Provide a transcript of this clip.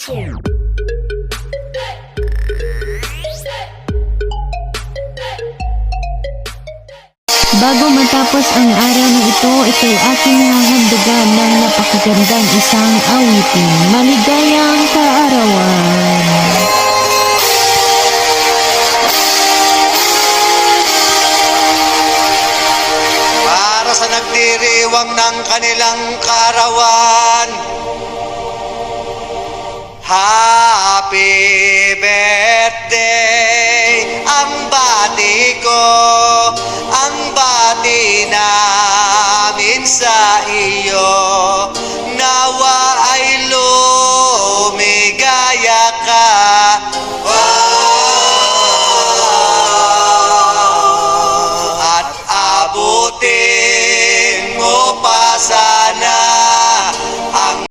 Bago matapos ang araw na ito'y aking hahandagan ng napakagandang isang awitin. Maligayang kaarawan! Para sa nagdiriwang ng kanilang kaarawan,